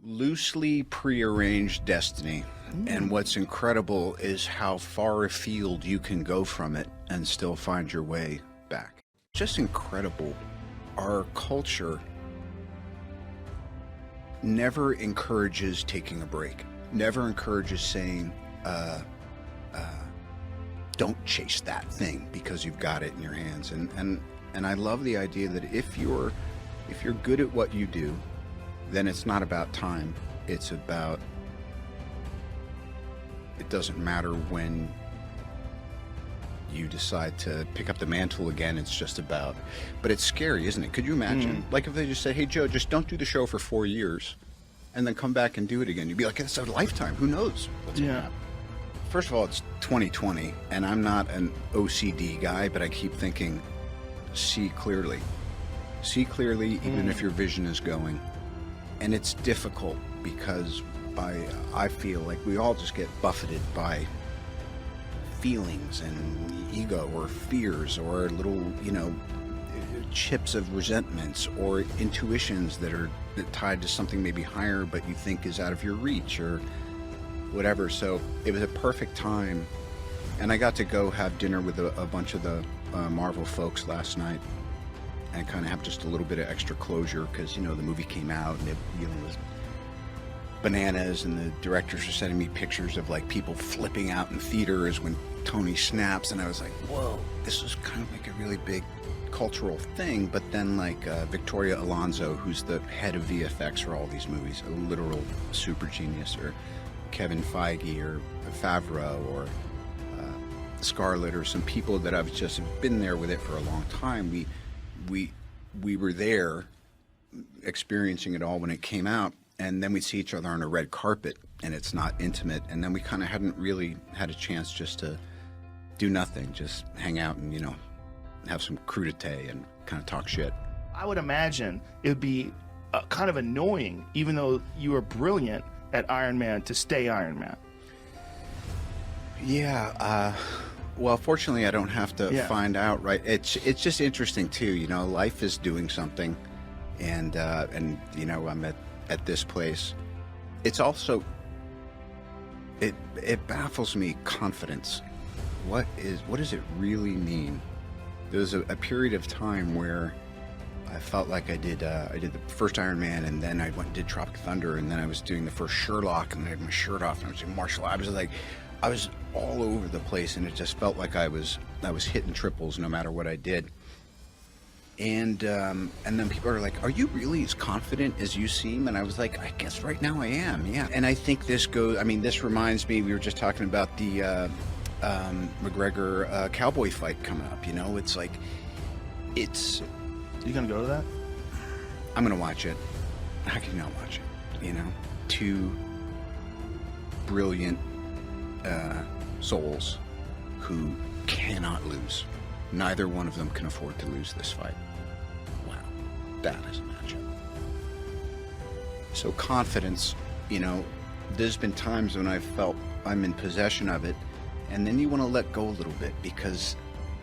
loosely prearranged destiny. And what's incredible is how far afield you can go from it and still find your way back. Just incredible. Our culture never encourages taking a break, never encourages saying, don't chase that thing because you've got it in your hands. And I love the idea that if you're good at what you do, then it's not about time. It's about, it doesn't matter when you decide to pick up the mantle again. It's just about, but it's scary, isn't it? Could you imagine? Like if they just say, hey, Joe, just don't do the show for 4 years and then come back and do it again. You'd be like, it's a lifetime. Who knows what's going to happen? First of all, it's 2020, and I'm not an OCD guy, but I keep thinking, see clearly. See clearly, even if your vision is going. And it's difficult because I feel like we all just get buffeted by feelings and ego or fears or little, chips of resentments or intuitions that are tied to something maybe higher but you think is out of your reach or whatever. So it was a perfect time, and I got to go have dinner with a bunch of the Marvel folks last night and kind of have just a little bit of extra closure because the movie came out and it was bananas, and the directors were sending me pictures of like people flipping out in theaters when Tony snaps, and I was like, whoa, this is kind of like a really big cultural thing. But then like Victoria Alonso, who's the head of VFX for all these movies, a literal super genius, or Kevin Feige or Favreau or Scarlett, or some people that I've just been there with it for a long time. We were there experiencing it all when it came out, and then we'd see each other on a red carpet and it's not intimate, and then we kind of hadn't really had a chance just to do nothing, just hang out and have some crudité and kind of talk shit. I would imagine it would be kind of annoying, even though you were brilliant at Iron Man, to stay Iron Man. Yeah, well, fortunately, I don't have to find out, right? It's just interesting too. Life is doing something, and I'm at this place. It's also it baffles me, confidence. What does it really mean? There was a period of time where I felt like I did the first Iron Man, and then I went and did Tropic Thunder, and then I was doing the first Sherlock, and I had my shirt off, and I was doing martial arts. I was all over the place, and it just felt like I was hitting triples no matter what I did. And then people are like, are you really as confident as you seem? And I was like, I guess right now I am, yeah. And I think this reminds me, we were just talking about the McGregor cowboy fight coming up. It's like, You gonna go to that? I'm gonna watch it. How can you not watch it? Two brilliant souls who cannot lose. Neither one of them can afford to lose this fight. Wow, that is a matchup. So confidence, there's been times when I've felt I'm in possession of it, and then you want to let go a little bit because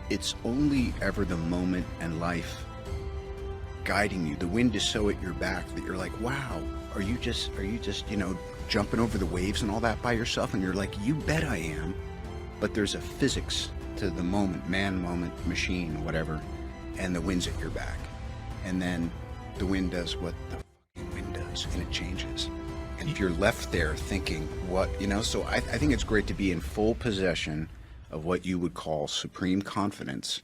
it's only ever the moment and life guiding you. The wind is so at your back that you're like, wow, are you just jumping over the waves and all that by yourself? And you're like, you bet I am. But there's a physics to the moment, man, moment, machine, whatever, and the wind's at your back. And then the wind does what the fucking wind does, and it changes. And if you're left there thinking, so I think it's great to be in full possession of what you would call supreme confidence,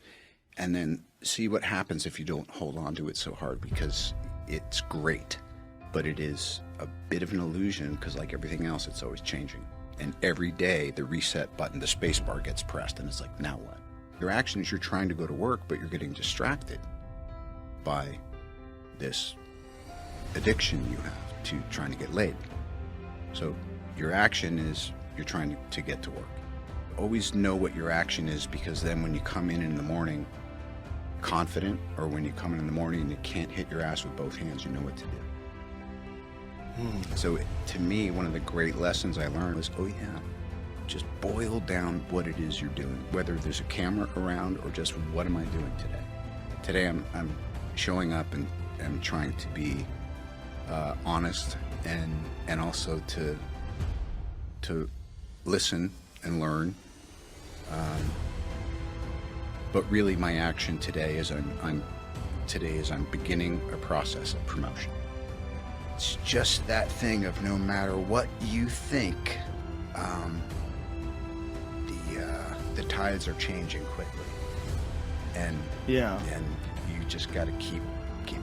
and then see what happens if you don't hold on to it so hard, because it's great, but it is a bit of an illusion, because like everything else, it's always changing. And every day the reset button, the space bar, gets pressed, and it's like, now what? Your action is you're trying to go to work, but you're getting distracted by this addiction you have to trying to get laid. So your action is you're trying to get to work. Always know what your action is, because then when you come in the morning confident, or when you come in the morning and you can't hit your ass with both hands, you know what to do. So to me, one of the great lessons I learned was, just boil down what it is you're doing, whether there's a camera around or just what am I doing today. Today I'm showing up and I'm trying to be honest and also to listen and learn. But really, my action today is I'm beginning a process of promotion. It's just that thing of no matter what you think, the tides are changing quickly, and Yeah. and you just got to keep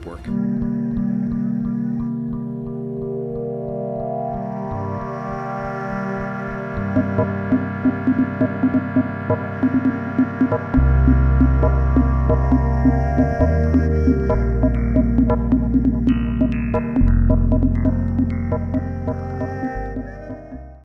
working.